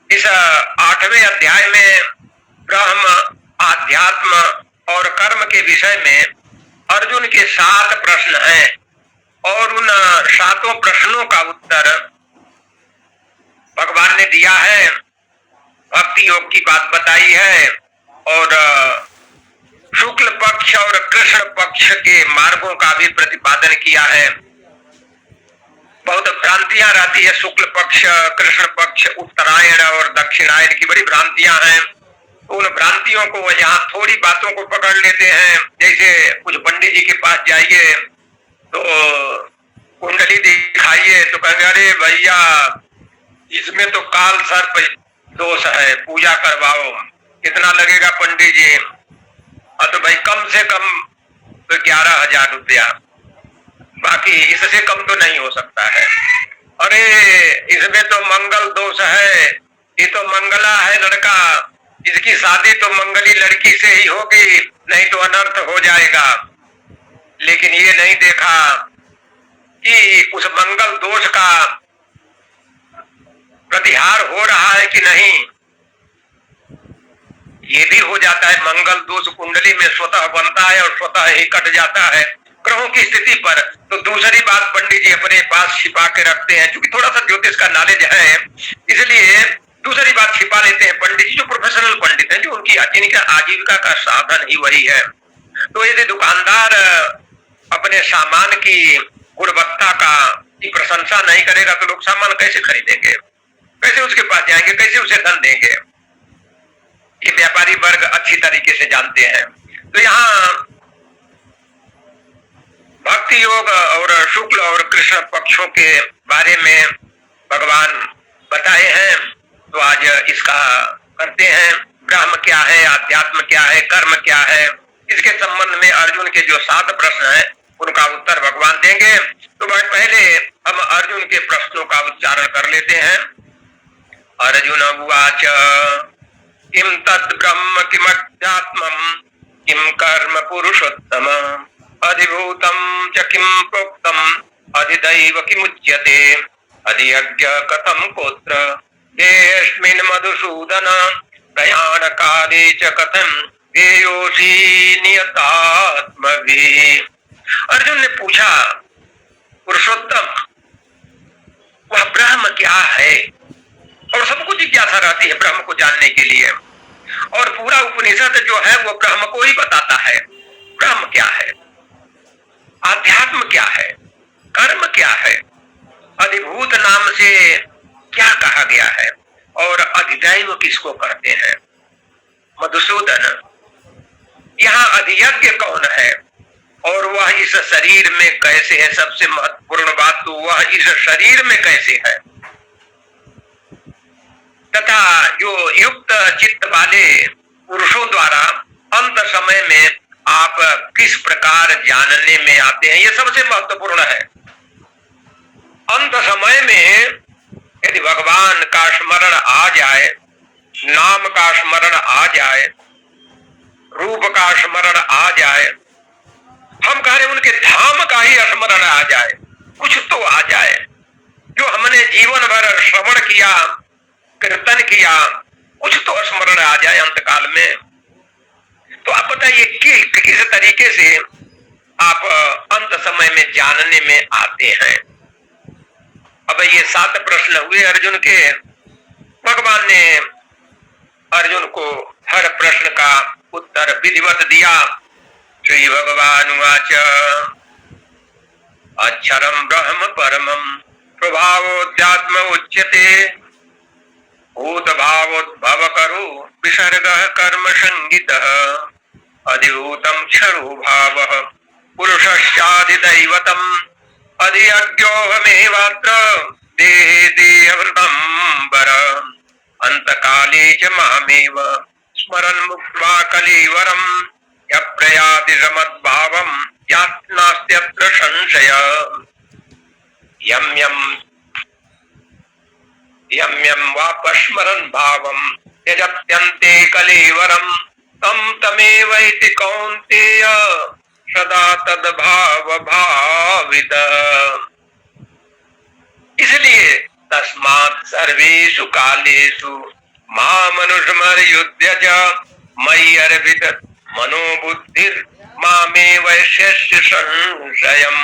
इस 8वें अध्याय में ब्रह्म, आध्यात्म और कर्म के विषय में अर्जुन के 7 प्रश्न हैं और उन 7 प्रश्नों का उत्तर भगवान ने दिया है। भक्ति योग की बात बताई है और शुक्ल पक्ष और कृष्ण पक्ष के मार्गों का भी प्रतिपादन किया है। बहुत भ्रांतियां रहती है, शुक्ल पक्ष, कृष्ण पक्ष, उत्तरायण और दक्षिणायन की बड़ी भ्रांतियां हैं। उन भ्रांतियों को यहाँ थोड़ी बातों को पकड़ लेते हैं। जैसे कुछ पंडित जी के पास जाइए तो कुंडली दिखाइए तो कहेंगे अरे भैया इसमें तो काल सर्प दोष है, पूजा करवाओ, कितना लगेगा पंडित जी? तो भाई कम से कम तो 11,000 रुपया, बाकी इससे कम तो नहीं हो सकता है। अरे इसमें तो मंगल दोष है, ये तो मंगला है लड़का, इसकी शादी तो मंगली लड़की से ही होगी, नहीं तो अनर्थ हो जाएगा। लेकिन ये नहीं देखा कि उस मंगल दोष का प्रतिहार हो रहा है कि नहीं। ये भी हो जाता है, मंगल दोष कुंडली में स्वतः बनता है और स्वतः ही कट जाता है ग्रहों की स्थिति पर। तो दूसरी बात पंडित जी अपने पास छिपा के रखते हैं, क्योंकि थोड़ा सा ज्योतिष का नॉलेज है, इसलिए दूसरी बात छिपा लेते हैं पंडित जी, जो प्रोफेशनल पंडित हैं, जो उनकी आजीविका का साधन ही वही है। तो यदि दुकानदार अपने सामान की गुणवत्ता की प्रशंसा नहीं करेगा तो लोग सामान कैसे खरीदेंगे, कैसे उसके पास जाएंगे, कैसे उसे धन देंगे? ये व्यापारी वर्ग अच्छी तरीके से जानते हैं। तो यहाँ भक्ति योग और शुक्ल और कृष्ण पक्षों के बारे में भगवान बताए हैं, तो आज इसका करते हैं। ब्रह्म क्या है, आध्यात्म क्या है, कर्म क्या है, इसके संबंध में अर्जुन के जो 7 प्रश्न हैं उनका उत्तर भगवान देंगे। तो पहले हम अर्जुन के प्रश्नों का उच्चारण कर लेते हैं। अर्जुन उवाच किम तत् ब्रह्म किमध्यात्मम् किम कर्म पुरुषोत्तम अधिभूतं च किम प्रोक्तम् अधिदैव किमुच्यते अधियज्ञ कथम कोत्र देऽस्मिन् मधुसूदन प्रयाण काले च कथम देयोषि नियतात्मभिः। अर्जुन ने पूछा पुरुषोत्तम वह ब्रह्म क्या है? और सबको जिज्ञासा रहती है ब्रह्म को जानने के लिए, और पूरा उपनिषद जो है वो ब्रह्म को ही बताता है। ब्रह्म क्या है, आध्यात्म क्या है, कर्म क्या है, अधिभूत नाम से क्या कहा गया है, और अधिदैव किसको करते हैं? मधुसूदन, यहाँ अधियज्ञ कौन है और वह इस शरीर में कैसे है? सबसे महत्वपूर्ण बात तो वह इस शरीर में कैसे है, तथा जो युक्त चित्त वाले पुरुषों द्वारा अंत समय में आप किस प्रकार जानने में आते हैं, ये सबसे महत्वपूर्ण है। अंत समय में यदि भगवान का स्मरण आ जाए, नाम का स्मरण आ जाए, रूप का स्मरण आ जाए, हम कह रहे उनके धाम का ही स्मरण आ जाए, कुछ तो आ जाए, जो हमने जीवन भर श्रवण किया, कीर्तन किया, कुछ तो स्मरण आ जाए अंतकाल में। तो आप बताइए कि किस तरीके से आप अंत समय में जानने में आते हैं? अब ये 7 प्रश्न हुए अर्जुन के। भगवान ने अर्जुन को हर प्रश्न का उत्तर विधिवत दिया। श्री भगवान उवाच अक्षरम ब्रह्म परमम प्रभावोध्यात्म उच्यते भूत भावोद्भव करो विसर्ग कर्म संगितः अधिभूतम क्षरो भावः पुरुषश्चाधिदैवतम् अधियज्ञोऽहमेवात्र देहे देहवृतं वर अंतकाले च मामेव स्मरन् मुक्त्वा कलेवरं यः प्रयाति समद्भावं यात्नास्त्यत्र संशयः यं यं वापस्मरन् भावं त्यजत्यन्ते कलेवरं तं तमेवैति कौन्तेय सदा तद्भाव भावित। इसलिए तस्मात् सर्वेषु कालेषु मामनुस्मरयुध्य च मयि अर्पित मनोबुद्धिर मामे वैश्यस्य संशयम्।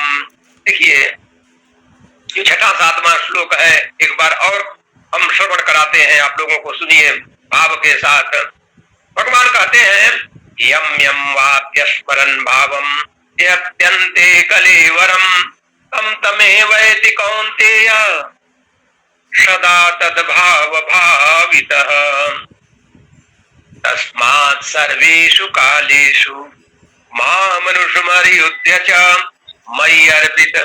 देखिए ये छठा सातवां श्लोक है, एक बार और हम श्रवण कराते हैं, आप लोगों को सुनिए भाव के साथ। भगवान कहते हैं यम यम वाप्यस्मरन् भावम यत्यन्ते कलेवरम तम तमेवैति कौन्तेय सदा तद्भाव भावितः। तस्मात् सर्वेषु कालेषु मामनुस्मरयुध्य च मयि अर्पित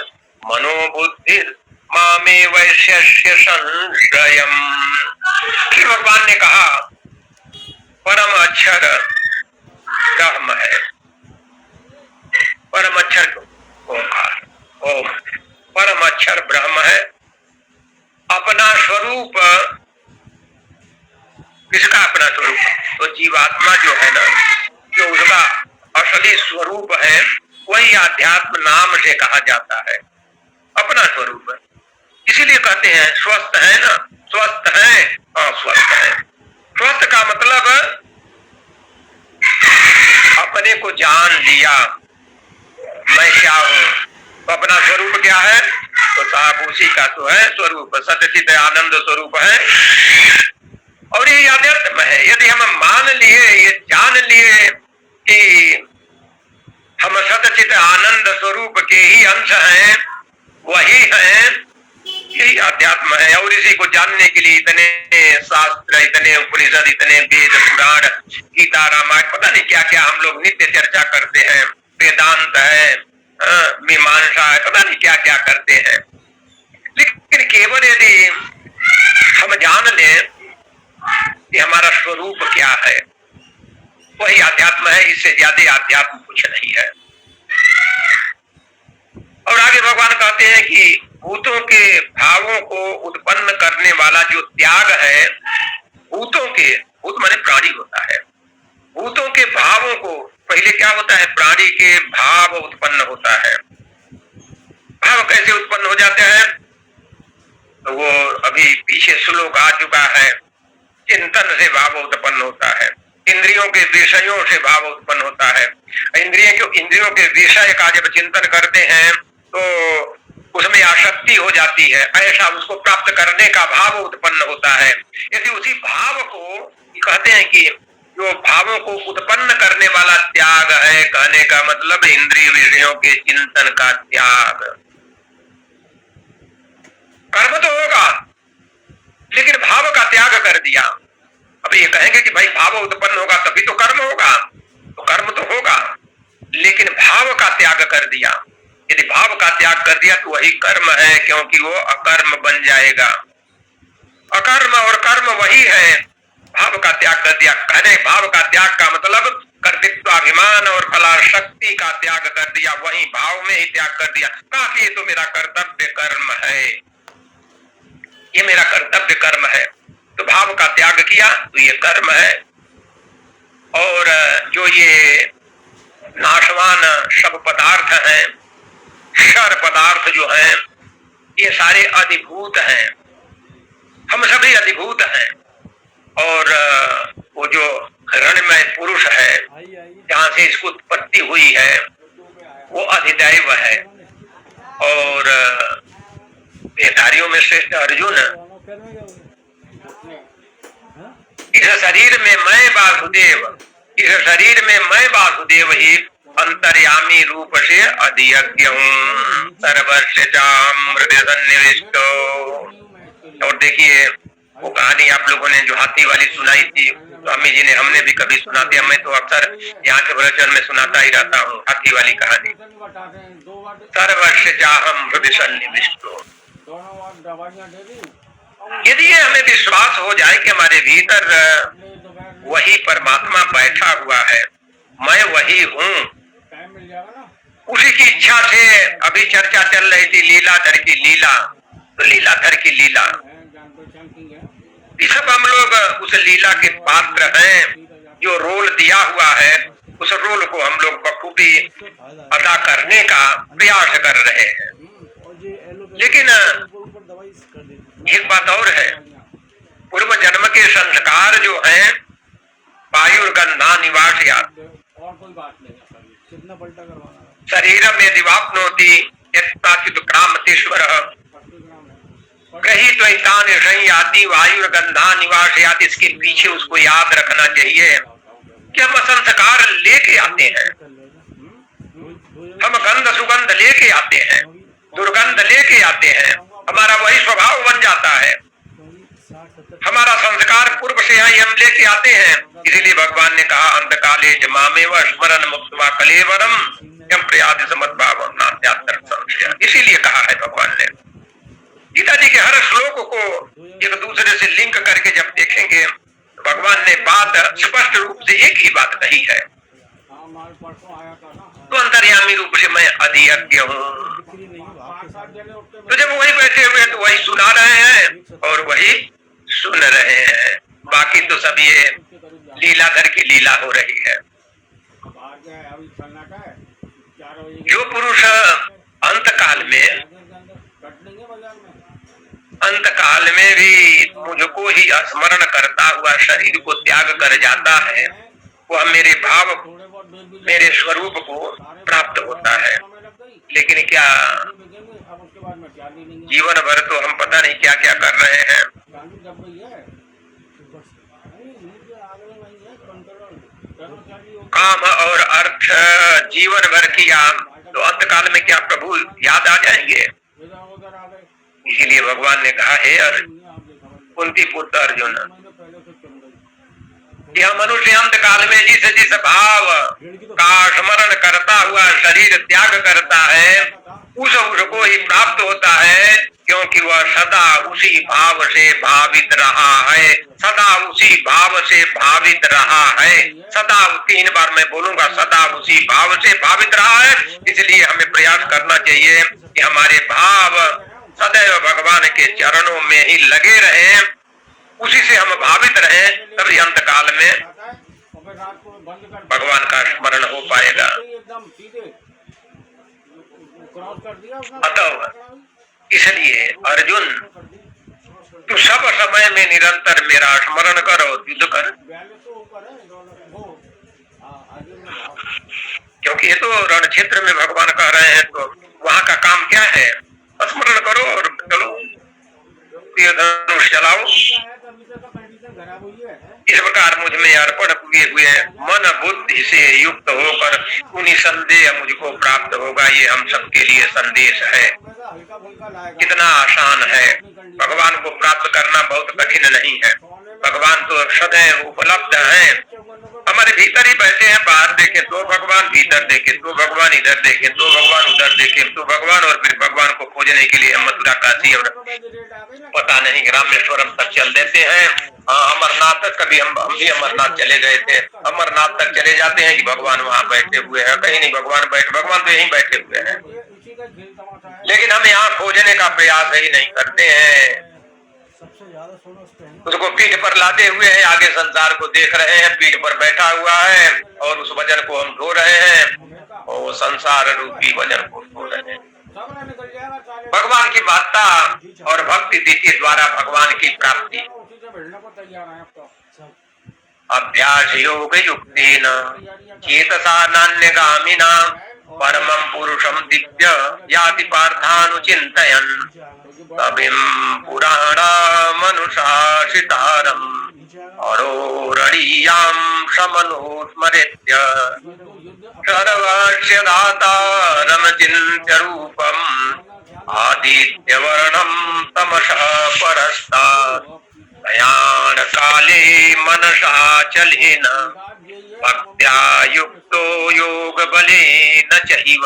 मनोबुद्धिर मामे वैश्यस्य संशयम्। फिर भगवान ने कहा परम अक्षर ब्रह्म है, परम अक्षर ओंकार ओम, परम अक्षर ब्रह्म है। अपना स्वरूप, किसका अपना स्वरूप? तो जीवात्मा जो है ना, जो उसका असली स्वरूप है वही आध्यात्म नाम से कहा जाता है, अपना स्वरूप है। इसीलिए कहते हैं स्वस्थ है ना, स्वस्थ है, हाँ स्वस्थ है। स्वस्थ का मतलब अपने को जान लिया, मैं क्या हूं। तो अपना स्वरूप क्या है? तो साहब उसी का तो है स्वरूप, सच्चित आनंद स्वरूप है। और ये अध्यात्म है। यदि हम मान लिए, ये जान लिए कि हम सच्चित आनंद स्वरूप के ही अंश हैं, वही हैं, यही अध्यात्म है। और इसी को जानने के लिए इतने शास्त्र, इतने उपनिषद, इतने वेद पुराण, गीता, रामायण, पता नहीं क्या क्या हम लोग नित्य चर्चा करते हैं। वेदांत है, मीमांसा है, पता नहीं क्या क्या करते हैं। लेकिन केवल यदि हम जान लें कि हमारा स्वरूप क्या है, वही आध्यात्म है। इससे ज्यादा आध्यात्म कुछ नहीं है। और आगे भगवान कहते हैं कि भूतों के भावों को उत्पन्न करने वाला जो त्याग है, भूतों के, भूत माने प्राणी होता है, भूतों के भावों को, पहले क्या होता है? प्राणी के भाव उत्पन्न होता है। भाव कैसे उत्पन्न हो जाते हैं? तो वो अभी पीछे श्लोक आ चुका है, चिंतन से भाव उत्पन्न होता है, इंद्रियों के विषयों से भाव उत्पन्न होता है। इंद्रियों के विषय का जब चिंतन करते हैं तो उसमें आसक्ति हो जाती है, ऐसा उसको प्राप्त करने का भाव उत्पन्न होता है। यदि उसी भाव को कहते हैं कि जो भावों को उत्पन्न करने वाला त्याग है, कहने का मतलब इंद्रिय विषयों के चिंतन का त्याग। कर्म तो होगा लेकिन भाव का त्याग कर दिया। अब ये कहेंगे कि भाई भाव उत्पन्न होगा तभी तो कर्म होगा, तो कर्म तो होगा लेकिन भाव का त्याग कर दिया। यदि भाव का त्याग कर दिया तो वही कर्म है, क्योंकि वो अकर्म बन जाएगा। अकर्म और कर्म वही है। भाव का त्याग कर दिया, कहने भाव का त्याग का मतलब कर्तृत्वाभिमान और फलाशक्ति का त्याग कर दिया, वही भाव में ही त्याग कर दिया। कहा ये तो मेरा कर्तव्य कर्म है, ये मेरा कर्तव्य कर्म है, तो भाव का त्याग किया तो ये कर्म है। और जो ये नाशवान सब पदार्थ हैं, क्षर पदार्थ जो हैं, ये सारे अधिभूत हैं, हम सभी अधिभूत हैं। और वो जो हिरण्मय पुरुष है जहाँ से इसकी उत्पत्ति हुई है वो अधिदैव है। और वेदारियों में श्रेष्ठ अर्जुन, इस शरीर में मैं वासुदेव, इस शरीर में मैं वासुदेव ही अंतर्यामी रूप से अधियज्ञ हूँ, सर्वस्य चाहं हृदय सन्निविष्टो। और देखिए वो कहानी आप लोगों ने जो हाथी वाली सुनाई थी, स्वामी जी ने, हमने भी कभी सुनाते हैं। मैं तो अक्सर यहाँ के प्रवचन में सुनाता ही रहता हूँ हाथी वाली कहानी। सर्वस्य चाहं हृदय सन्निविष्टो। यदि ये हमें विश्वास हो जाए कि हमारे भीतर वही परमात्मा बैठा हुआ है, मैं वही हूँ, उसी की इच्छा से अभी चर्चा चल रही थी लीलाधर की लीला, तो लीलाधर की लीला, ये सब हम लोग उस लीला के पात्र हैं। जो रोल दिया हुआ है उस रोल को हम लोग बखूबी अदा करने का प्रयास कर रहे हैं। लेकिन एक बात और है, पूर्व जन्म के संस्कार जो हैं वायुर्गंधा निवासयात् शरीर में दिवाप्नोति यत्काचित् क्रामतीश्वरः गृहीत्वा तानि संयाति वायुर्गंधा निवासयात्। इसके पीछे उसको याद रखना चाहिए कि हम संस्कार लेके आते हैं, हम गंध सुगंध लेके आते हैं, दुर्गंध लेके आते हैं, हमारा वही स्वभाव बन जाता है, हमारा संस्कार पूर्व से ही हम लेके आते हैं। इसीलिए भगवान ने कहा अंतकाले च मामेव स्मरण मुक्त्वा कलेवरम यम प्रयाति समद्भावं नास्त्यात्र संशयः। इसीलिए कहा है भगवान ने। गीता जी के हर श्लोक को एक दूसरे से लिंक करके जब देखेंगे तो भगवान ने बात स्पष्ट रूप से एक ही बात कही है, तो अंतर्यामी रूप से मैं अधियज्ञ हूँ। तो जब वही बैठे हुए तो वही सुना रहे हैं और वही सुन रहे हैं, बाकी तो सब ये लीलाधर की लीला हो रही है। जो पुरुष अंतकाल में भी मुझको ही स्मरण करता हुआ शरीर को त्याग कर जाता है, वह मेरे भाव मेरे स्वरूप को प्राप्त होता है। लेकिन क्या जीवन भर तो हम पता नहीं क्या क्या कर रहे हैं। काम और अर्थ जीवन भर किया तो अंतकाल में क्या प्रभु याद आ जाएंगे? इसीलिए भगवान ने कहा है कुंती पुत्र अर्जुन, यह मनुष्य अंतकाल में जिस भाव का स्मरण करता हुआ शरीर त्याग करता है उसको ही प्राप्त होता है, क्योंकि वह सदा उसी भाव से भावित रहा है, सदा उसी भाव से भावित रहा है, सदा 3 बार मैं बोलूंगा, सदा उसी भाव से भावित रहा है। इसलिए हमें प्रयास करना चाहिए कि हमारे भाव सदैव भगवान के चरणों में ही लगे रहे, उसी से हम भावित रहे, तभी अंतकाल में भगवान का स्मरण हो पाएगा। अतः इसलिए अर्जुन, तू सब समय में निरंतर मेरा स्मरण कर और युद्ध कर, क्योंकि ये तो रण क्षेत्र में भगवान कह रहे हैं, तो वहाँ का काम क्या है? स्मरण करो और चलो धनुष चलाओ। इस प्रकार मुझ में अर्पण किए हुए मन बुद्धि से युक्त होकर निसंदेह मुझको प्राप्त होगा। ये हम सबके लिए संदेश है। कितना आसान है, भगवान को प्राप्त करना बहुत कठिन नहीं है। भगवान तो सदैव उपलब्ध है, हमारे भीतर ही बैठे हैं। बाहर देखे तो भगवान, भीतर देखे तो भगवान, इधर देखे तो भगवान, उधर देखे तो भगवान, और फिर भगवान को खोजने के लिए मथुरा काशी और पता नहीं रामेश्वरम तक चल देते हैं। हाँ, अमरनाथ तक कभी हम भी अमरनाथ चले गए थे। अमरनाथ तक चले जाते हैं कि भगवान वहाँ बैठे हुए हैं, कहीं नहीं भगवान तो यहीं बैठे हुए हैं, लेकिन हम यहाँ खोजने का प्रयास ही नहीं करते हैं। उसको पीठ पर लादे हुए हैं, आगे संसार को देख रहे हैं, पीठ पर बैठा हुआ है और उस वजन को हम ढो रहे हैं, और संसार रूपी वजन को ढो रहे हैं। भगवान की महत्ता और भक्ति के द्वारा भगवान की प्राप्ति। अभ्यास योग युक्तेन चेतसा नान्यगामिना परमं पुरुषं दिव्य याति पार्थानुचिन्तयन् तबिं पुराणामनुशासितारम् अरोरणीयां समनुस्मरेत्य सर्वस्य दातारं चिन्त्य रूपम् आदित्यवर्णं तमसः परस्तात् प्रयाण काले मनसा चलेन भक्त्या युक्तो योग बलेन चैव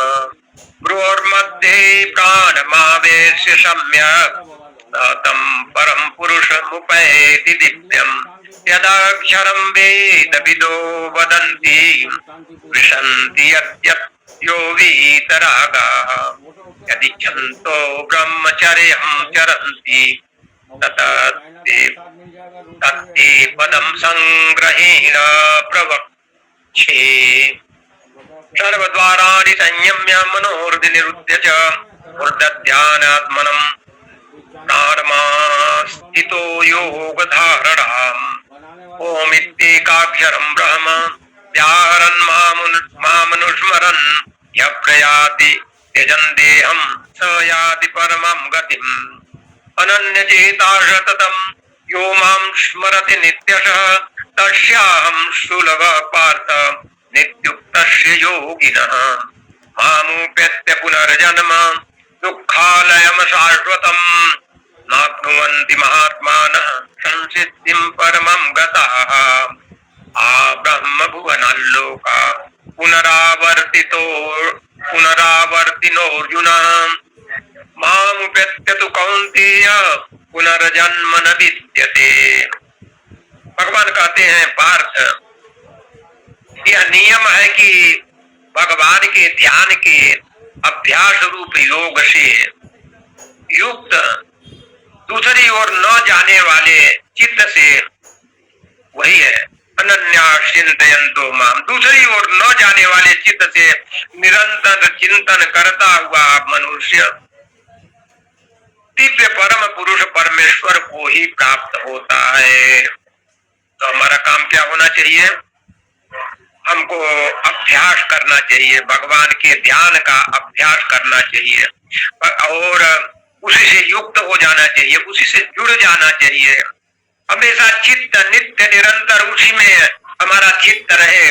भ्रोर्मध्ये प्राणमावेश्य सम्यक् तं परं पुरुषमुपैति दिव्यम् यदाक्षरं वेदविदो वदन्ति विशन्ति यद्यप्यो वीतरागाः यदिच्छन्तो ब्रह्मचर्यं चरन्ति तत्ते पदं संग्रहेण प्रवक्ष्ये सर्वद्वाराणि संयम्य मनोहृदि निरुद्य च ध्यानात्मनं नार्मास्थितो योग धारणाम ओमित्येकाक्षरं ब्रह्म व्याहरन् मामनुस्मरन् यः प्रयाति त्यजन् देहं स याति परमं गतिम् अनन्यचेता सततं यो मां स्मरति नित्यशः तस्याहं सुलभः पार्थ नित्युक्तस्य योगिनः मामुपेत्य पुनर्जन्म दुःखालयं शाश्वतम् नाप्नुवन्ति महात्मानः संसिद्धिं परमं गताः आ ब्रह्म भुवनाल्लोका पुनरावर्तिनोऽर्जुन मामुपेत्य तु कौन्तेय पुनर्जन्म न विद्यते। भगवान कहते हैं पार्थ, यह नियम है कि भगवान के ध्यान के अभ्यास रूप योग से युक्त दूसरी ओर न जाने वाले चित्त से, वही है अनन्या चिंतयन्तो माम, दूसरी ओर न जाने वाले चित्त से निरंतर चिंतन करता हुआ मनुष्य दिव्य परम पुरुष परमेश्वर को ही प्राप्त होता है। तो हमारा काम क्या होना चाहिए? हमको अभ्यास करना चाहिए, भगवान के ध्यान का अभ्यास करना चाहिए और उसी से युक्त हो जाना चाहिए, उसी से जुड़ जाना चाहिए। हमेशा चित्त नित्य निरंतर उसी में हमारा चित्त रहे।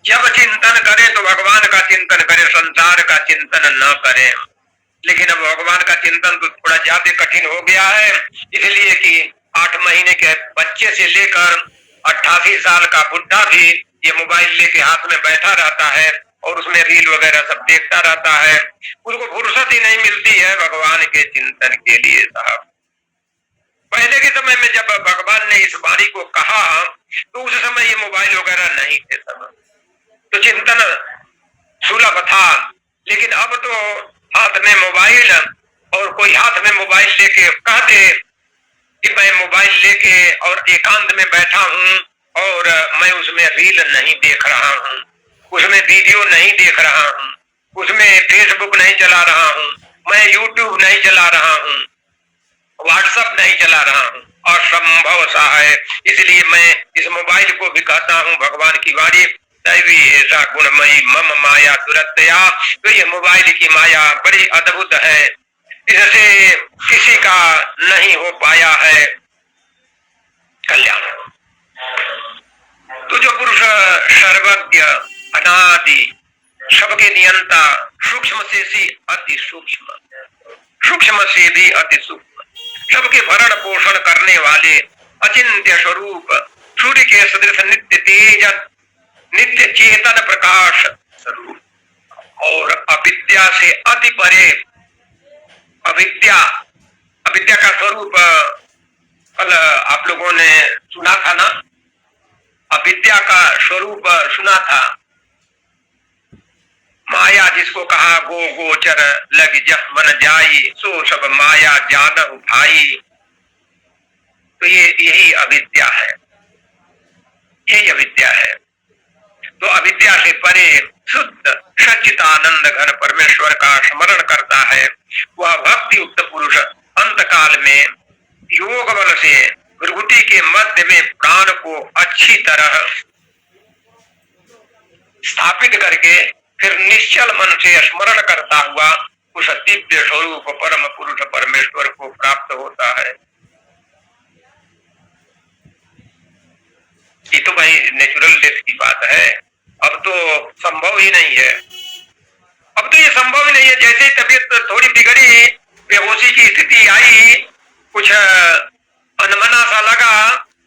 जब चिंतन करें तो भगवान का चिंतन करें, संसार का चिंतन न करें। लेकिन अब भगवान का चिंतन तो थोड़ा ज्यादा कठिन हो गया है, इसलिए कि 8 महीने के बच्चे से लेकर 88 साल का बुढ़ा भी ये मोबाइल लेके हाथ में बैठा रहता है और उसमें रील वगैरह सब देखता रहता है। उसको फुर्सत ही नहीं मिलती है भगवान के चिंतन के लिए। साहब, पहले के समय में जब भगवान ने इस वाणी को कहा तो उस समय ये मोबाइल वगैरह नहीं थे सब, तो चिंतन सुलभ था। लेकिन अब तो हाथ में मोबाइल, और कोई हाथ में मोबाइल लेके कहते कि मैं मोबाइल लेके और एकांत में बैठा हूँ और मैं उसमें रील नहीं देख रहा हूँ, उसमें वीडियो नहीं देख रहा हूँ, उसमें फेसबुक नहीं चला रहा हूँ, मैं यूट्यूब नहीं चला रहा हूँ, व्हाट्सएप नहीं चला रहा हूँ, असंभव सा है। इसलिए मैं इस मोबाइल को भी कहता हूँ भगवान की वाणी, दैवी ऐसा गुणमयी मम माया दुरत्या। तो ये मोबाइल की माया बड़ी अद्भुत है, इससे किसी का नहीं हो पाया है कल्याण। तो जो पुरुष सर्वज्ञ अनादि सबके नियंता, सूक्ष्म से भी अति सूक्ष्म, सूक्ष्म से भी अति सूक्ष्म, सबके भरण पोषण करने वाले अचिंत्य स्वरूप, सूर्य के सदृश नित्य तेज, नित्य चेतन प्रकाश स्वरूप और अविद्या से अति परे, अविद्या, अविद्या का स्वरूप कल आप लोगों ने सुना था ना, अविद्या का स्वरूप सुना था। माया जिसको कहा गो गोचर लग जस मन जाई, सो सब माया जान उठाई। तो ये यही अविद्या है, यही अविद्या है। तो अविद्या से परे शुद्ध सच्चिदानंद घन परमेश्वर का स्मरण करता है, वह भक्ति युक्त पुरुष अंत काल में योग बल से भृगुटी के मध्य में प्राण को अच्छी तरह स्थापित करके फिर निश्चल मन से स्मरण करता हुआ उस दिव्य स्वरूप परम पुरुष परमेश्वर को प्राप्त होता है। ये तो भाई नेचुरल डेथ की बात है, अब तो संभव ही नहीं है। अब तो ये संभव ही नहीं है। जैसे ही तबीयत थोड़ी बिगड़ी, बेहोशी की स्थिति आई, कुछ अनमना सा लगा,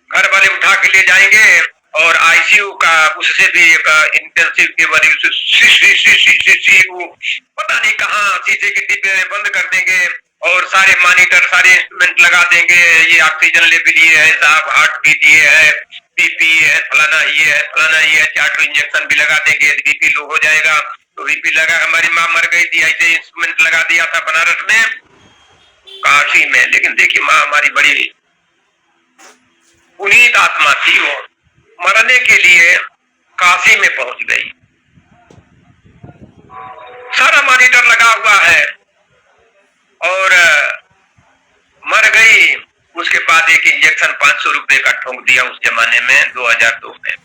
घर वाले उठा के ले जाएंगे और आईसीयू का उससे भी एक इंटेंसिव के मरीज पता नहीं कहाँ शीशे के डिब्बे में बंद कर देंगे और सारे मॉनिटर, सारे इंस्ट्रूमेंट लगा देंगे। ये ऑक्सीजन लेवल ये है साहब, हार्ट बीट ये है, बीपी है, फलाना ये है, फलाना ये है, 4 इंजेक्शन भी लगा देंगे, बीपी लो हो जाएगा। तो बीपी लगा, हमारी माँ मर गई थी, ऐसे इंस्ट्रूमेंट लगा दिया था बनारस में, काशी में। लेकिन देखिए माँ हमारी बड़ी पुनीत आत्मा थी, वो मरने के लिए काशी में पहुंच गई। सारा मॉनिटर लगा हुआ है और मर गई। उसके बाद एक इंजेक्शन 500 रुपए का ठोक दिया उस जमाने में, 2002 में।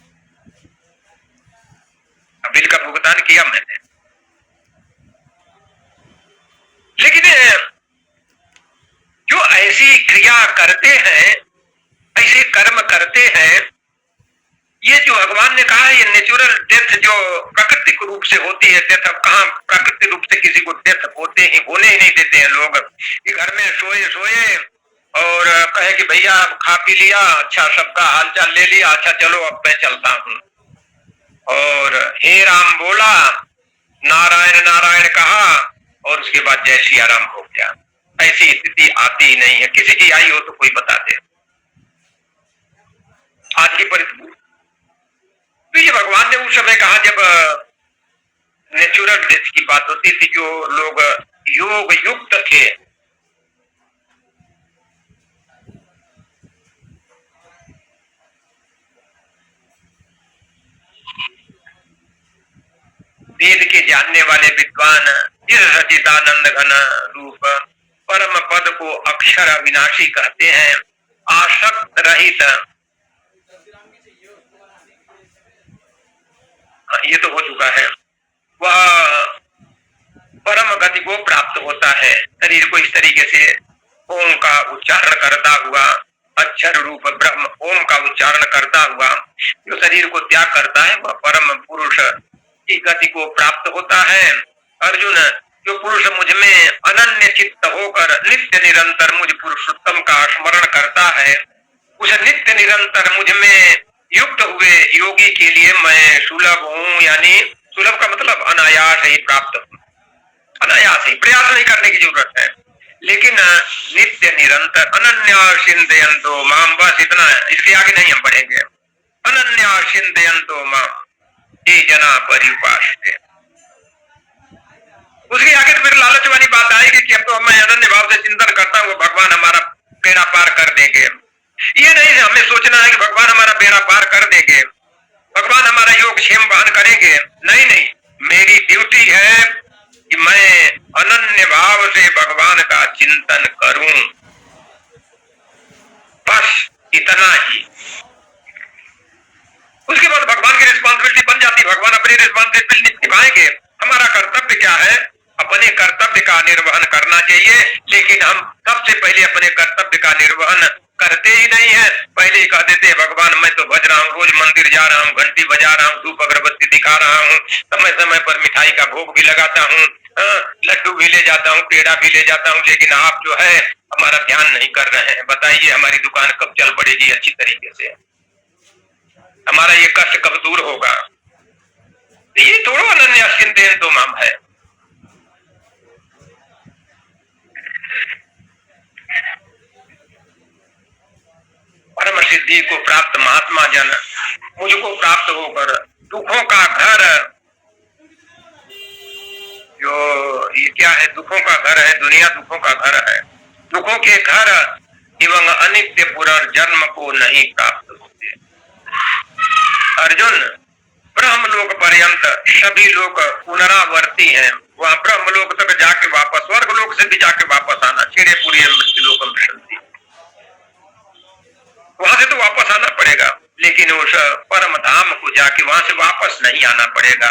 बिल का भुगतान किया मैंने। लेकिन जो ऐसी क्रिया करते हैं, ऐसे कर्म करते हैं, ये जो भगवान ने कहा ये नेचुरल डेथ जो प्राकृतिक रूप से होती है डेथ, अब कहाँ प्राकृतिक रूप से किसी को डेथ होने ही नहीं देते हैं लोग। कि घर में सोए सोए और कहे कि भैया अब खा पी लिया, अच्छा सबका हालचाल ले लिया, अच्छा चलो अब मैं चलता हूँ, और हे राम बोला, नारायण नारायण कहा, और उसके बाद जय सिया राम हो गया। ऐसी स्थिति आती ही नहीं है। किसी की आई हो तो कोई बता दे आज की परिस्थिति। तो ये भगवान ने उस समय कहा जब नेचुरल डेथ की बात होती थी, जो लोग योग युक्त थे, वेद के जानने वाले विद्वान, इस सचिदानंद घन रूप परम पद को अक्षर अविनाशी कहते हैं, आसक्त रहित। ये तो हो चुका है। वह परम गति को प्राप्त होता है। शरीर को इस तरीके से ओम का उच्चारण करता हुआ, अक्षर रूप ब्रह्म ओम का उच्चारण करता हुआ जो शरीर को त्याग करता है, वह परम पुरुष की गति को प्राप्त होता है। अर्जुन, जो पुरुष मुझ में अनन्य चित्त होकर नित्य निरंतर मुझ पुरुषोत्तम का स्मरण करता है, उस नित्य निरंतर मुझ में युक्त हुए योगी के लिए मैं सुलभ हूँ। यानी सुलभ का मतलब अनायास ही प्राप्त हूँ, अनायास ही, प्रयास नहीं करने की जरूरत है। लेकिन नित्य निरंतर अनन्या चिंतयन्तो माम, बस इतना है, इसके आगे नहीं हम बढ़ेंगे। अनन्या चिंतयन्तो माम ये जना परिउपास्ते। उसके आगे तो फिर लालच वाली बात आएगी कि अब तो मैं अनन्य भाव से चिंतन करता हूँ, भगवान हमारा बेड़ा पार कर देंगे। ये नहीं हमें सोचना है कि भगवान हमारा बेड़ा पार कर देंगे, भगवान हमारा योग क्षेम वहन करेंगे। नहीं नहीं, मेरी ड्यूटी है कि मैं अनन्य भाव से भगवान का चिंतन करूं, बस इतना ही। उसके बाद भगवान की रिस्पॉन्सिबिलिटी बन जाती है, भगवान अपनी रिस्पॉन्सिबिलिटी निभाएंगे। हमारा कर्तव्य क्या है? अपने कर्तव्य का निर्वहन करना चाहिए। लेकिन हम सबसे पहले अपने कर्तव्य का निर्वहन करते ही नहीं है। पहले ही कह देते हैं भगवान मैं तो भज रहा हूँ, रोज मंदिर जा रहा हूँ, घंटी बजा रहा हूँ, धूप अगरबत्ती दिखा रहा हूँ, समय समय पर मिठाई का भोग भी लगाता हूँ, लड्डू भी ले जाता हूँ, पेड़ा भी ले जाता हूँ, लेकिन आप जो है हमारा ध्यान नहीं कर रहे हैं। बताइए हमारी दुकान कब चल पड़ेगी अच्छी तरीके से, हमारा ये कष्ट कब दूर होगा? ये थोड़ा अनन्य चिंतन माम है। परम सिद्धि को प्राप्त महात्मा जन मुझको प्राप्त होकर दुखों का घर, जो ये क्या है, दुखों का घर है, दुनिया दुखों का घर है, दुखों के घर एवं अनित्य पुनर्जन्म को नहीं प्राप्त होते। अर्जुन, ब्रह्मलोक पर्यंत सभी लोग पुनरावर्ती हैं, वहां ब्रह्मलोक तक जाके वापस, स्वर्ग लोक से भी जाके वापस आना, छेड़े पूरी मृत्युलोकम शांति, वहां से तो वापस आना पड़ेगा। लेकिन उस परम धाम को जाके वहां से वापस नहीं आना पड़ेगा।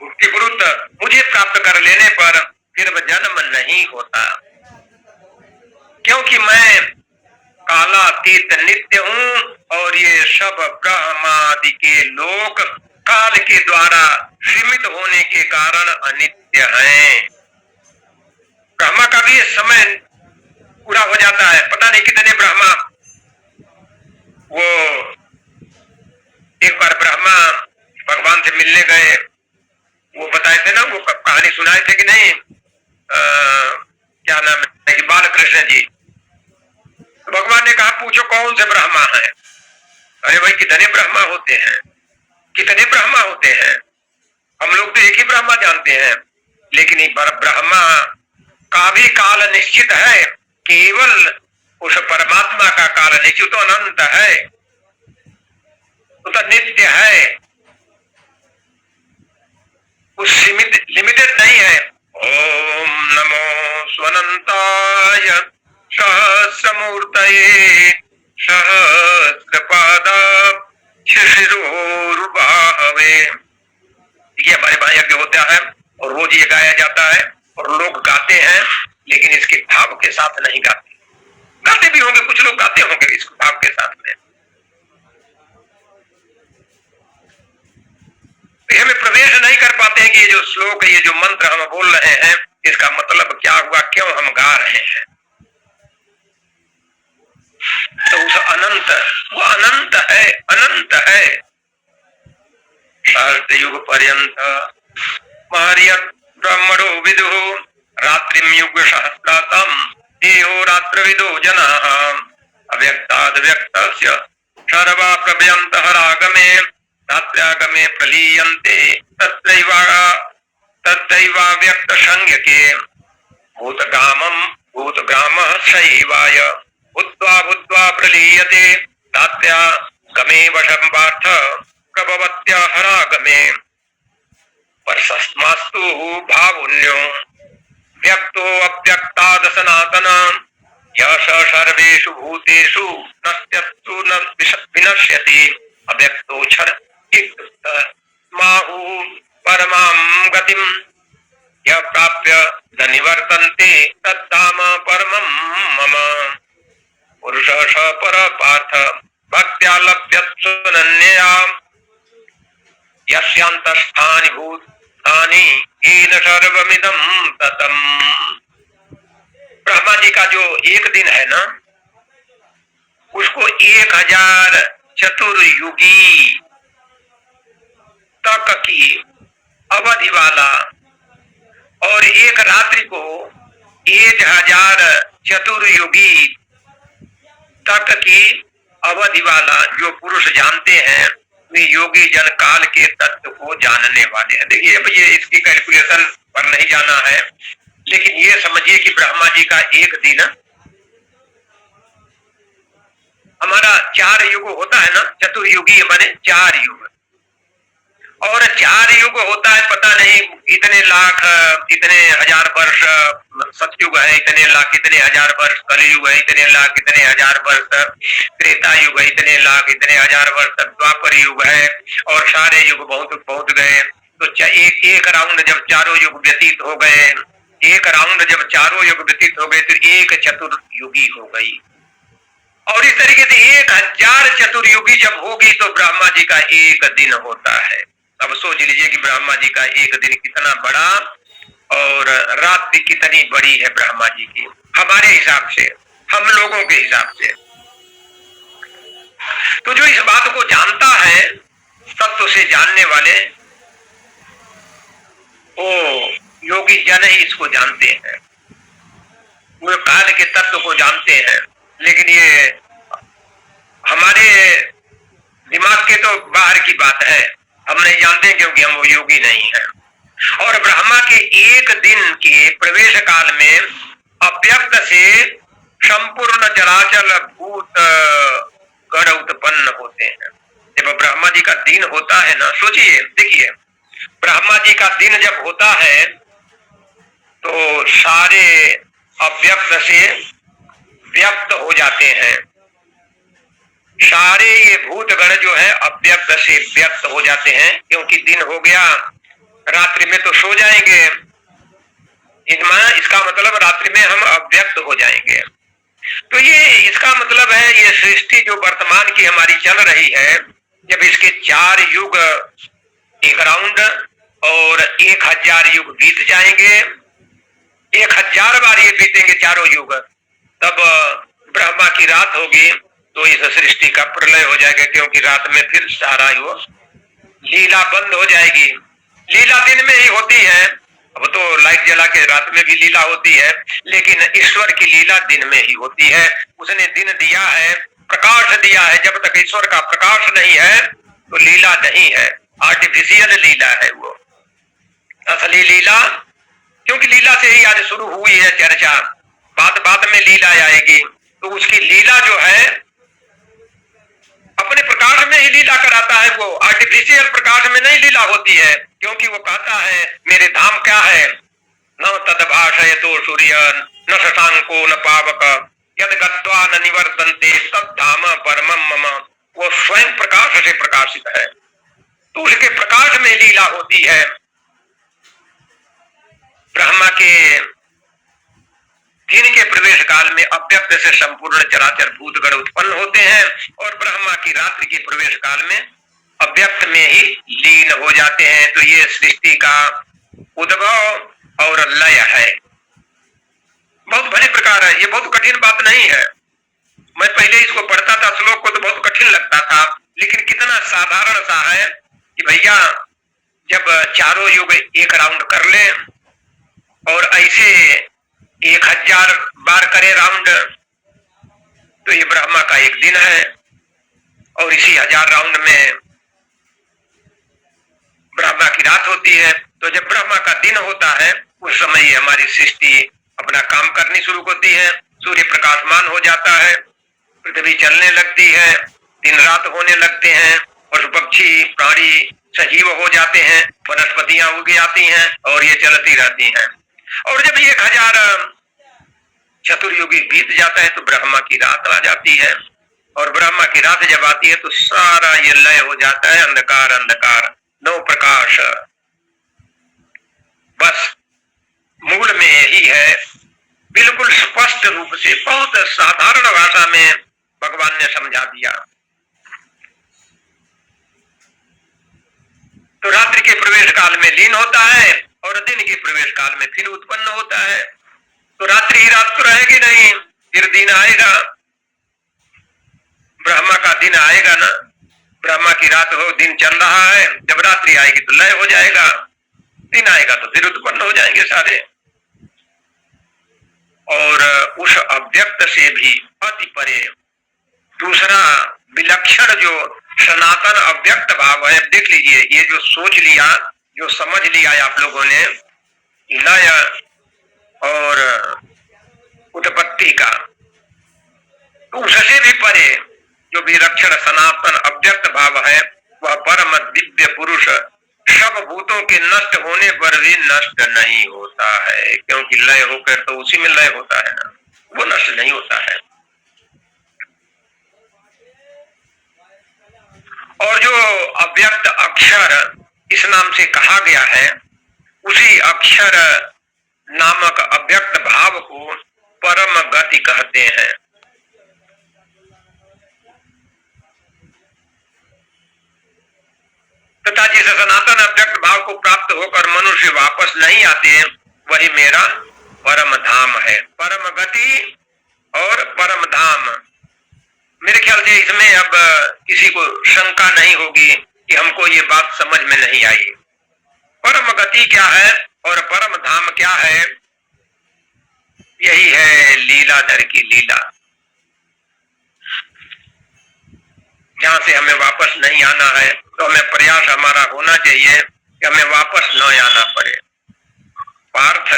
उसके विरुद्ध मुझे प्राप्त कर लेने पर फिर जन्म नहीं होता, क्योंकि मैं कालातीत नित्य हूँ और ये सब ब्रह्मादि के लोक काल के द्वारा सीमित होने के कारण अनित्य हैं। ब्रह्मा का भी समय पूरा हो जाता है, पता नहीं कितने ब्रह्मा, वो एक बार ब्रह्मा भगवान से मिलने गए, वो बताए थे ना, वो कहानी सुनाए थे कि नहीं, क्या नाम है, बाल कृष्ण जी। तो भगवान ने कहा पूछो कौन से ब्रह्मा है? अरे भाई कितने ब्रह्मा होते हैं, कितने ब्रह्मा होते हैं, हम लोग तो एक ही ब्रह्मा जानते हैं। लेकिन ब्रह्मा का भी काल निश्चित है, केवल उस परमात्मा का काल निश्चित तो अनंत है, तो नित्य है, उस लिमिटेड नहीं है। ओम नमो स्वनंताय सहस्रमूर्तये सहस्रपादाक्षशिरोरुबाहवे। ये हमारे वहां यज्ञ होता है और रोज ये गाया जाता है और लोग गाते हैं, लेकिन इसके भाव के साथ नहीं गाते। गाते भी होंगे, कुछ लोग गाते होंगे इस भाव के साथ में। हमें प्रवेश नहीं कर पाते हैं कि ये जो श्लोक, ये जो मंत्र हम बोल रहे हैं, इसका मतलब क्या हुआ, क्यों हम गा रहे हैं। तो उस अनंत, वो अनंत है, अनंत है। युग पर्यंत महर्यत् ब्रह्मणो विदुः रात्रिम युग सहस्रातम देहो रात्रविदो जनाः अव्यक्ताद् व्यक्तस्य सर्वा प्रभयन्त हरागमे रात्र्यागमे प्रलीयन्ते तत्रैवा व्यक्त संज्ञके भूतग्रामः सैवाय भूत्वा भूत्वा प्रलीयते रात्र्यागमे वशं पार्थ प्रभवत्या हरागमे परसस्मास्तु भावुन्यो व्यक्तो अव्यक्ताद् सनातन यश सर्वेषु भूतेषु नश्यत्सु न विनश्यति अव्यक्तोऽक्षर माहु परमां गतिं यः प्राप्य न निवर्तन्ते तद्धाम परमं मम पुरुषः स परः पार्थ भक्त्या लभ्यत्सुनन्यया यस्यान्तस्थानि भूतानि येन सर्वमिदं ततम्। ब्रह्मा जी का जो एक दिन है ना, उसको 1000 चतुर्युगी तक की अवधि वाला और एक रात्रि को 1000 चतुर्युगी तक की अवधि वाला जो पुरुष जानते हैं, वे योगी जन काल के तत्व को जानने वाले हैं। देखिए, अब ये इसकी कैलकुलेशन पर नहीं जाना है, लेकिन ये समझिए कि ब्रह्मा जी का एक दिन, हमारा 4 युग होता है ना, चतुर्युगी माने 4 युग, और 4 युग होता है, पता नहीं इतने लाख, इतने हजार वर्ष सतयुग है, इतने लाख इतने हजार वर्ष कलयुग है, इतने लाख इतने हजार वर्ष त्रेता युग है, इतने लाख इतने हजार वर्ष द्वापर युग है, और सारे युग बहुत गए। तो एक राउंड जब चारों युग व्यतीत हो गए, एक राउंड जब चारों युग व्यतीत हो गए, तो एक चतुर्युगी हो गई। और इस तरीके से 1000 चतुर्युगी जब होगी तो ब्रह्मा जी का एक दिन होता है। अब सोच लीजिए कि ब्रह्मा जी का एक दिन कितना बड़ा और रात्रि कितनी बड़ी है ब्रह्मा जी की, हमारे हिसाब से, हम लोगों के हिसाब से। तो जो इस बात को जानता है, तत्व से जानने वाले, वो योगी जन ही इसको जानते हैं, वो काल के तत्व को जानते हैं। लेकिन ये हमारे दिमाग के तो बाहर की बात है, हम नहीं जानते क्योंकि हम वो योगी नहीं है। और ब्रह्मा के एक दिन के प्रवेश काल में अव्यक्त से संपूर्ण चराचर भूत गण उत्पन्न होते हैं। जब ब्रह्मा जी का दिन होता है ना, सोचिए, देखिए, ब्रह्मा जी का दिन जब होता है तो सारे अव्यक्त से व्यक्त हो जाते हैं, सारे ये भूत गण जो है अव्यक्त से व्यक्त हो जाते हैं, क्योंकि दिन हो गया, रात्रि में तो सो जाएंगे, इसका मतलब रात्रि में हम अव्यक्त हो जाएंगे। तो ये इसका मतलब है, ये सृष्टि जो वर्तमान की हमारी चल रही है, जब इसके 4 युग एक राउंड और 1000 युग बीत जाएंगे, 1000 बार ये बीतेंगे चारों युग, तब ब्रह्मा की रात होगी, तो इस सृष्टि का प्रलय हो जाएगा, क्योंकि रात में फिर सारा वो लीला बंद हो जाएगी। लीला दिन में ही होती है, अब तो लाइट जला के रात में भी लीला होती है, लेकिन ईश्वर की लीला दिन में ही होती है। उसने दिन दिया है, प्रकाश दिया है, जब तक ईश्वर का प्रकाश नहीं है तो लीला नहीं है, आर्टिफिशियल लीला है वो। असली लीला, क्योंकि लीला से ही आज शुरू हुई है चर्चा, बाद में लीला आएगी, तो उसकी लीला जो है अपने प्रकाश में ही लीला कराता है, वो आर्टिफिशियल प्रकाश में नहीं लीला होती है, क्योंकि वो कहता है मेरे धाम क्या है, न तद भाषयतो सूर्य न शशांको न पावक यद गत्वा न निवर्तन्ते तद्धाम परमम मम, वो स्वयं प्रकाश से प्रकाशित है, तो उसके प्रकाश में लीला होती है। ब्रह्मा के दिन के प्रवेश काल में अव्यक्त से संपूर्ण चराचर भूतगण उत्पन्न होते हैं और ब्रह्मा की रात्रि के प्रवेश काल में अव्यक्त में ही लीन हो जाते हैं। तो ये सृष्टि का उद्भव और लय है। बहुत भली प्रकार है, ये बहुत कठिन बात नहीं है। मैं पहले इसको पढ़ता था श्लोक को तो बहुत कठिन लगता था, लेकिन कितना साधारण सा है कि भैया जब चारों युग एक राउंड कर ले और ऐसे 1000 बार करे राउंड, तो ये ब्रह्मा का एक दिन है और इसी 1000 राउंड में ब्रह्मा की रात होती है। तो जब ब्रह्मा का दिन होता है उस समय हमारी सृष्टि अपना काम करनी शुरू होती है। सूर्य प्रकाशमान हो जाता है, पृथ्वी चलने लगती है, दिन रात होने लगते हैं, पशु पक्षी प्राणी सजीव हो जाते हैं, वनस्पतियां उग जाती हैं और ये चलती रहती हैं। और जब 1000 चतुर्युगी बीत जाता है तो ब्रह्मा की रात आ जाती है और ब्रह्मा की रात जब आती है तो सारा ये लय हो जाता है, अंधकार अंधकार नो प्रकाश। बस मूल में यही है, बिल्कुल स्पष्ट रूप से बहुत साधारण भाषा में भगवान ने समझा दिया। तो रात्रि के प्रवेश काल में लीन होता है और दिन के प्रवेश काल में फिर उत्पन्न होता है। तो रात्रि ही रात तो रहेगी नहीं, फिर दिन आएगा, ब्रह्मा का दिन आएगा ना। ब्रह्मा की रात हो, दिन चल रहा है, जब रात्रि आएगी तो लय हो जाएगा, दिन आएगा तो फिर उत्पन्न हो जाएंगे सारे। और उस अव्यक्त से भी अति परे दूसरा विलक्षण जो सनातन अव्यक्त भाव है। देख लीजिए, ये जो सोच लिया, जो समझ लिया है आप लोगों ने लय और उत्पत्ति का, तो उससे भी परे जो विलक्षण सनातन अव्यक्त भाव है वह परम दिव्य पुरुष सब भूतों के नष्ट होने पर भी नष्ट नहीं होता है, क्योंकि लय होकर तो उसी में लय होता है ना, वो नष्ट नहीं होता है। और जो अव्यक्त अक्षर इस नाम से कहा गया है, उसी अक्षर नामक अव्यक्त भाव को परम गति कहते हैं। तथा जिस सनातन अव्यक्त भाव को प्राप्त होकर मनुष्य वापस नहीं आते, वही मेरा परम धाम है। परम गति और परम धाम, मेरे ख्याल से इसमें अब किसी को शंका नहीं होगी कि हमको ये बात समझ में नहीं आई। परम गति क्या है और परम धाम क्या है? यही है लीलाधर की लीला, जहां से हमें वापस नहीं आना है। तो हमें प्रयास हमारा होना चाहिए कि हमें वापस न आना पड़े। पार्थ,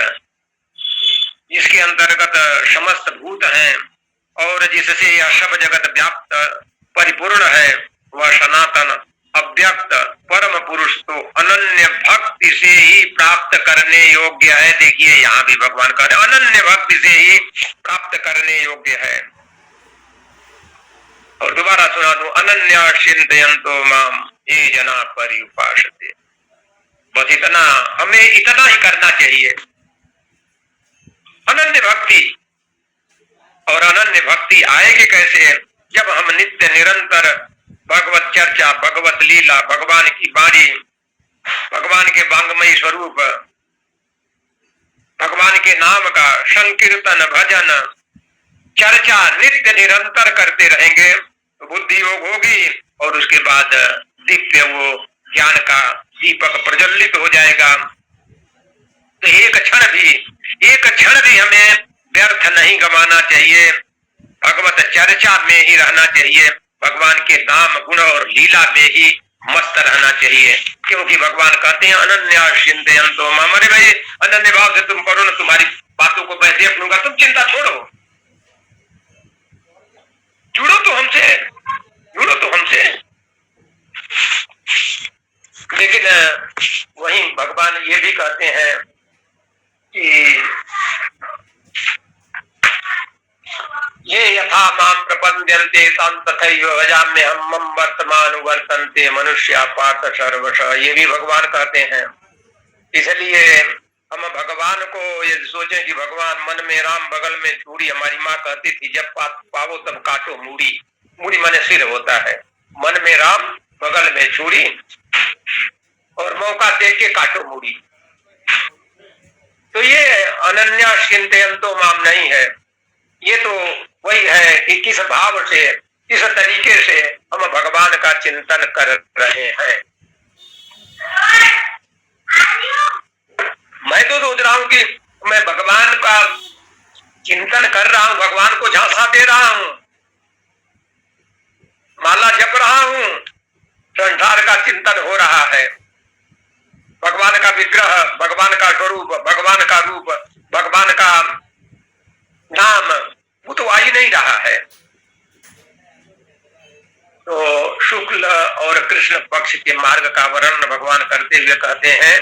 जिसके अंतर्गत समस्त भूत हैं और जिससे यह सब जगत व्याप्त परिपूर्ण है, वह सनातन अव्यक्त परम पुरुष तो अनन्य भक्ति से ही प्राप्त करने योग्य है। देखिए यहाँ भी भगवान कह रहे अनन्य भक्ति से ही प्राप्त करने योग्य है। और दोबारा सुना दो, अनन्या चिंतयन्तो माम ये जना पर्युपासते। बस इतना, हमें इतना ही करना चाहिए, अनन्य भक्ति। और अनन्य भक्ति आएगी कैसे? जब हम नित्य निरंतर भगवत चर्चा, भगवत लीला, भगवान की वाणी, भगवान के वांगमय स्वरूप, भगवान के नाम का संकीर्तन, भजन, चर्चा नित्य निरंतर करते रहेंगे तो बुद्धि योग होगी और उसके बाद दिव्य वो ज्ञान का दीपक प्रज्वलित हो जाएगा। तो एक क्षण भी हमें व्यर्थ नहीं गंवाना चाहिए, भगवत चर्चा में ही रहना चाहिए, भगवान के नाम गुण और लीला में ही मस्त रहना चाहिए। क्योंकि भगवान कहते हैं अनन्या चिंतयन्तो माम। अरे भाई, अनन्य भाव से तुम करो ना, तुम्हारी बातों को मैं देख लूंगा, तुम चिंता छोड़ो, जुड़ो तो हमसे, जुड़ो तो हमसे। लेकिन वहीं भगवान ये भी कहते हैं कि ये यथा माम प्रपद्यन्ते तां तथैव भजाम्यहम् मम वर्तमान वर्तन्ते मनुष्या पार्थ सर्वश। ये भी भगवान कहते हैं। इसलिए हम भगवान को ये सोचें कि भगवान मन में राम बगल में चूड़ी, हमारी माँ कहती थी जब पावो तब काटो मूड़ी। मूड़ी माने सिर होता है। मन में राम बगल में चूड़ी और मौका देख के काटो मूड़ी। तो ये अनन्या चिंतयन्तो माम नहीं है। ये तो वही है कि किस भाव से, किस तरीके से हम भगवान का चिंतन कर रहे हैं। मैं तो सोच रहा हूं कि मैं भगवान का चिंतन कर रहा हूं, भगवान को झांसा दे रहा हूं, माला जप रहा हूं, संसार का चिंतन हो रहा है। भगवान का विग्रह, भगवान का स्वरूप, भगवान का रूप, भगवान का नाम वो तो आ ही नहीं रहा है। तो शुक्ल और कृष्ण पक्ष के मार्ग का वर्णन भगवान करते हुए कहते हैं,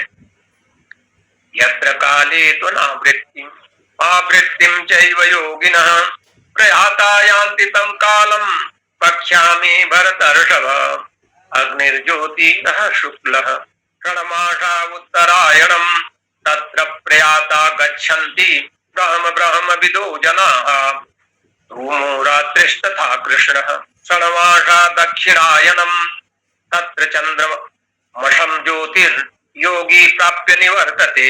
यत्र काले तो नावृत्तिम आवृत्तिम चैव योगिनः प्रयाता यान्ति तं कालम पक्ष्यामि भरतर्षभ। अग्निर्ज्योतिः शुक्लः षण्मासा उत्तरायणम् तत्र प्रयाता गच्छन्ति ब्रह्म ब्रह्म विदो जनाः। धूमो रात्रिस्तथा कृष्णः षण्मासा दक्षिणायनम् तत्र चन्द्रमसं ज्योतिर्योगी प्राप्य निवर्तते।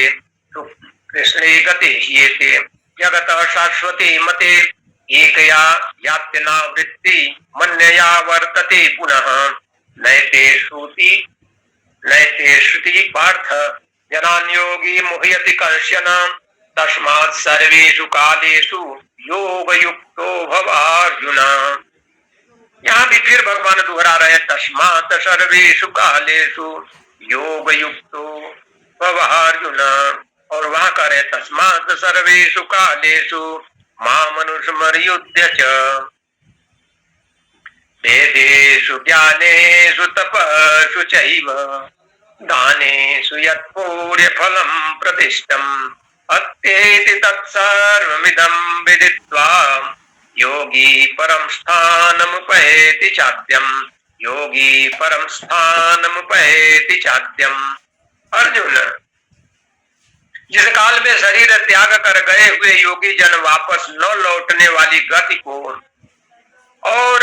कृष्णे गते ह्येते जगतः शाश्वते मते एकया यात्यनावृत्ति मन्यया वर्तते पुनः। नैते श्रुति पार्थ जनान् योगी मुह्यति कश्चन तस्मात् सर्वेषु कालेषु योगयुक्तो भव अर्जुन। यहाँ भी फिर भगवान दोहरा रहे, तस्मात् सर्वेषु कालेषु योगयुक्तो भव अर्जुन। और वहां कह रहे तस्मात् सर्वेषु कालेषु मामनुस्मर्युध्य च वेदेषु ज्ञानेषु तपस्सु चैव दानेषु यत्पुण्यफलं प्रतिष्ठम् अत्येति तत्सर्वमिदं विदित्वा योगी परम स्थानमुपैति चाद्यम्। योगी परम स्थानमुपैति चाद्यम्। अर्जुन, जिस काल में शरीर त्याग कर गए हुए योगी जन वापस न लौटने वाली गति को, और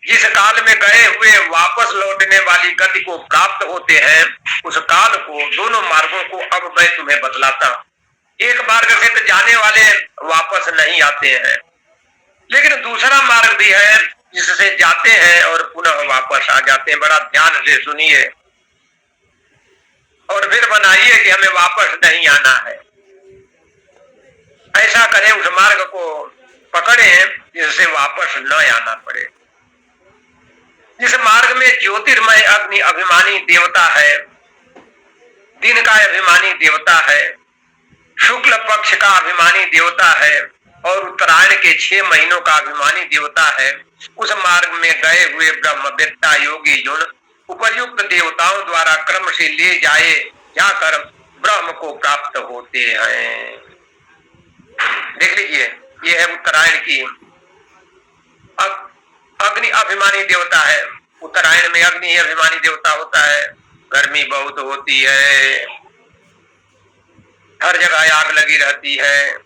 जिस काल में गए हुए वापस लौटने वाली गति को प्राप्त होते हैं, उस काल को, दोनों मार्गों को अब मैं तुम्हें बतलाता हूं। एक मार्ग से तो जाने वाले वापस नहीं आते हैं, लेकिन दूसरा मार्ग भी है जिससे जाते हैं और पुनः वापस आ जाते हैं। बड़ा ध्यान से सुनिए और फिर बनाइए कि हमें वापस नहीं आना है। ऐसा करें, उस मार्ग को पकड़े जिससे वापस न आना पड़े। जिस मार्ग में ज्योतिर्मय अग्नि अभिमानी देवता है, दिन का अभिमानी देवता है, शुक्ल पक्ष का अभिमानी देवता है और उत्तरायण के 6 महीनों का अभिमानी देवता है, उस मार्ग में गए हुए ब्रह्मवेत्ता योगी जो उपर्युक्त देवताओं द्वारा क्रम से ले जाकर ब्रह्म को प्राप्त होते हैं। देख लीजिए, ये है उत्तरायण की। अग्नि अभिमानी देवता है, उत्तरायण में अग्नि ही अभिमानी देवता होता है। गर्मी बहुत होती है, हर जगह आग लगी रहती है,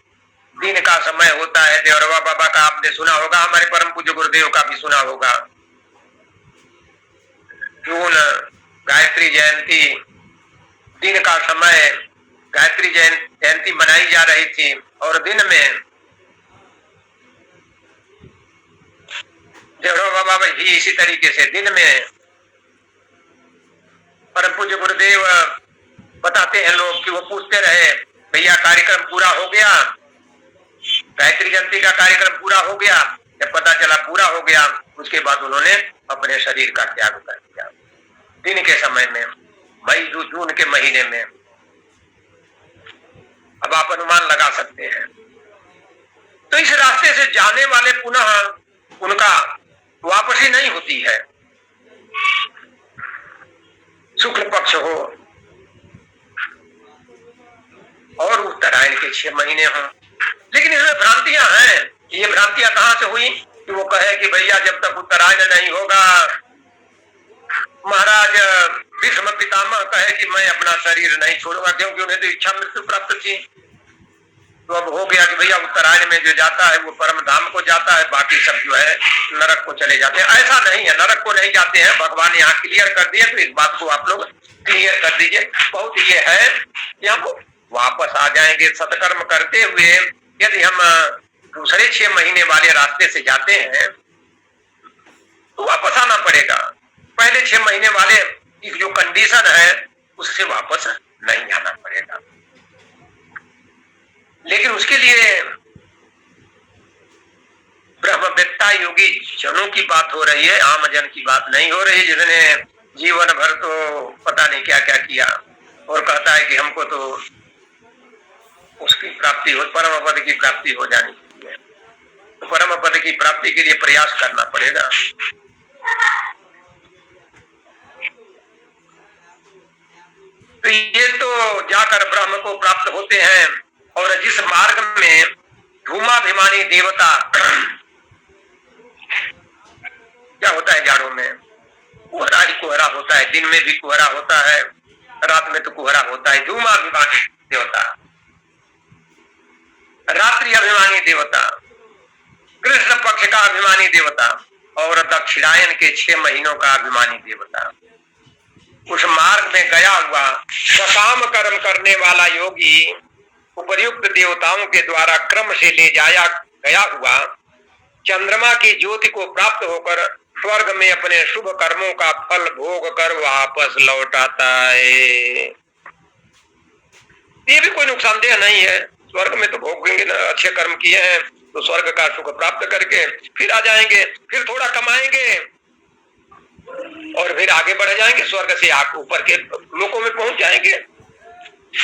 दिन का समय होता है। देवरवा बाबा का आपने सुना होगा, हमारे परम पूज्य गुरुदेव का भी सुना होगा। जून गायत्री जयंती, दिन का समय, गायत्री जयंती मनाई जा रही थी और दिन में देवरवा बाबा भी इसी तरीके से दिन में परम पूज्य गुरुदेव बताते हैं लोग कि वो पूछते रहे, भैया कार्यक्रम पूरा हो गया, गायत्री जयंती का कार्यक्रम पूरा हो गया। जब पता चला पूरा हो गया, उसके बाद उन्होंने अपने शरीर का त्याग कर दिया दिन के समय में, मई जून के महीने में। अब आप अनुमान लगा सकते हैं। तो इस रास्ते से जाने वाले पुनः उनका वापसी नहीं होती है, शुक्ल पक्ष हो और उत्तरायण के 6 महीने हो। लेकिन इसमें भ्रांतियां हैं। ये भ्रांतियां कहां से हुई कि वो कहे कि भैया जब तक उत्तरायण नहीं होगा, महाराज भीष्म पितामह कहे कि मैं अपना शरीर नहीं छोड़ूंगा, क्योंकि उन्हें तो इच्छा मृत्यु प्राप्त थी। तो अब हो गया कि भैया उत्तरायण में जो जाता है वो परम धाम को जाता है, बाकी सब जो है नरक को चले जाते हैं। ऐसा नहीं है, नरक को नहीं जाते हैं, भगवान यहाँ क्लियर कर दिए। तो इस बात को आप लोग क्लियर कर दीजिए। बहुत ये है कि हम वापस आ जाएंगे सत्कर्म करते हुए। यदि हम दूसरे 6 महीने वाले रास्ते से जाते हैं तो वापस आना पड़ेगा। पहले 6 महीने वाले की जो कंडीशन है उससे वापस नहीं आना पड़ेगा। लेकिन उसके लिए ब्रह्मवेत्ता योगी जनों की बात हो रही है, आम जन की बात नहीं हो रही, जिसने जीवन भर तो पता नहीं क्या क्या किया और कहता है कि हमको तो उसकी प्राप्ति हो, परम पद की प्राप्ति हो जानी चाहिए। तो परम पद की प्राप्ति के लिए प्रयास करना पड़ेगा। तो ये तो जाकर ब्रह्म को प्राप्त होते हैं। और जिस मार्ग में धूमाभिमानी देवता क्या होता है, जाड़ों में कोहरा ही कोहरा होता है, दिन में भी कोहरा होता है, रात में तो कोहरा होता है। धूमाभिमानी देवता, रात्रि अभिमानी देवता, कृष्ण पक्ष का अभिमानी देवता और दक्षिणायन के 6 महीनों का अभिमानी देवता, उस मार्ग में गया हुआ सकाम कर्म करने वाला योगी उपर्युक्त देवताओं के द्वारा क्रम से ले जाया गया हुआ चंद्रमा की ज्योति को प्राप्त होकर स्वर्ग में अपने शुभ कर्मों का फल भोग कर वापस लौट आता है। ये भी कोई नुकसानदेह नहीं है। स्वर्ग में तो भोगेंगे ना, अच्छे कर्म किए हैं तो स्वर्ग का सुख प्राप्त करके फिर आ जाएंगे, फिर थोड़ा कमाएंगे और फिर आगे बढ़ जाएंगे, स्वर्ग से आकर ऊपर के लोकों में पहुंच जाएंगे।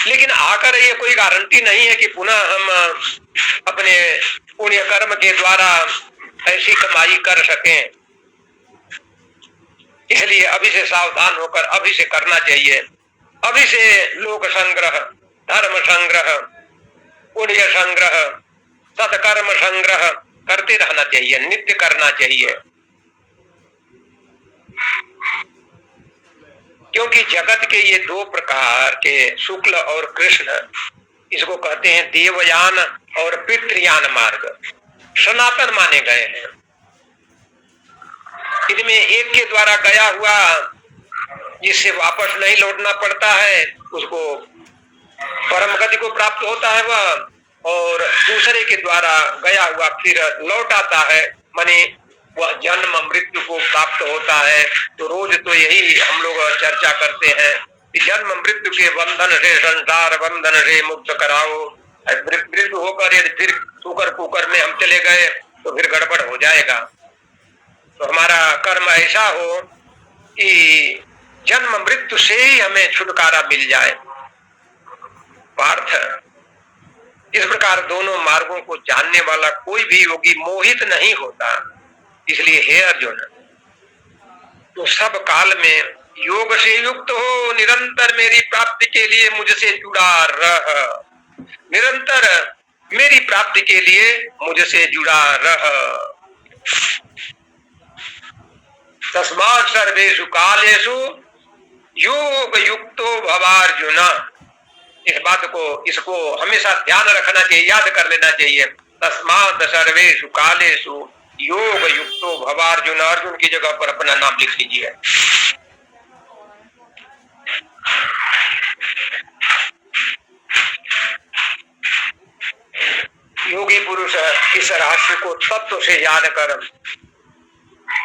लेकिन आकर ये कोई गारंटी नहीं है कि पुनः हम अपने पुण्य कर्म के द्वारा ऐसी कमाई कर सकें। इसलिए अभी से सावधान होकर अभी से करना चाहिए। अभी से लोक संग्रह, धर्म संग्रह, पुण्य संग्रह, सत्कर्म संग्रह करते रहना चाहिए, नित्य करना चाहिए। क्योंकि जगत के ये 2 प्रकार के शुक्ल और कृष्ण, इसको कहते हैं देवयान और पितृयान मार्ग, सनातन माने गए हैं। इनमें एक के द्वारा गया हुआ जिससे वापस नहीं लौटना पड़ता है उसको परम गति को प्राप्त होता है वह, और दूसरे के द्वारा गया हुआ फिर लौट आता है, माने वह जन्म मृत्यु को प्राप्त होता है। तो रोज तो यही हम लोग चर्चा करते हैं कि जन्म मृत्यु के बंधन से, संसार बंधन से मुक्त कराओ। मृत्यु होकर यदि फिर कुकर कुकर में हम चले गए तो फिर गड़बड़ हो जाएगा। तो हमारा कर्म ऐसा हो कि जन्म मृत्यु से ही हमें छुटकारा मिल जाए। पार्थ, इस प्रकार दोनों मार्गों को जानने वाला कोई भी योगी मोहित नहीं होता। इसलिए हे अर्जुन, तो सब काल में योग से युक्त हो, निरंतर मेरी प्राप्ति के लिए मुझसे जुड़ा रह, निरंतर मेरी प्राप्ति के लिए मुझसे जुड़ा रह। तस्मात् सर्वेषु कालेषु योग युक्तो भवार्जुन। इस बात को, इसको हमेशा ध्यान रखना चाहिए, याद कर लेना चाहिए। तस्मात् सर्वेषु कालेषु योग युक्तो भवार्जुन। अर्जुन की जगह पर अपना नाम लिख लीजिए। योगी पुरुष इस रहस्य को तत्व से जानकर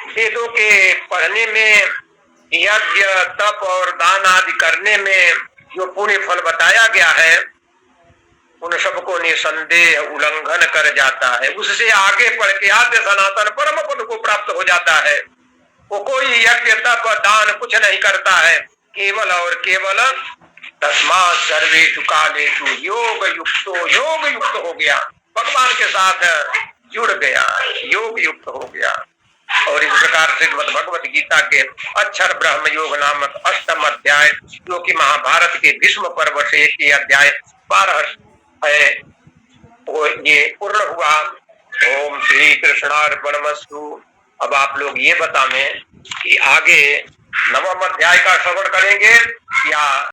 वेदों के पढ़ने में, यज्ञ तप और दान आदि करने में जो पुण्य फल बताया गया है उन सबको निसंदेह उल्लंघन कर जाता है। उससे आगे बढ़ के आद्य सनातन परम पद को प्राप्त हो जाता है। वो कोई यज्ञ तप दान कुछ नहीं करता है, केवल और केवल तस्मात् सर्वेषु कालेषु योग युक्त हो गया, भगवान के साथ जुड़ गया, योग युक्त हो गया। और इस प्रकार से भगवत गीता के अक्षर ब्रह्म योग नामक 8वां अध्याय, जो कि महाभारत के भीष्म पर्व से ये अध्याय 12 है, वो ये पूर्ण हुआ। ओम श्री कृष्णार्पणमस्तु। अब आप लोग ये बतावें कि आगे नवम अध्याय का श्रवण करेंगे या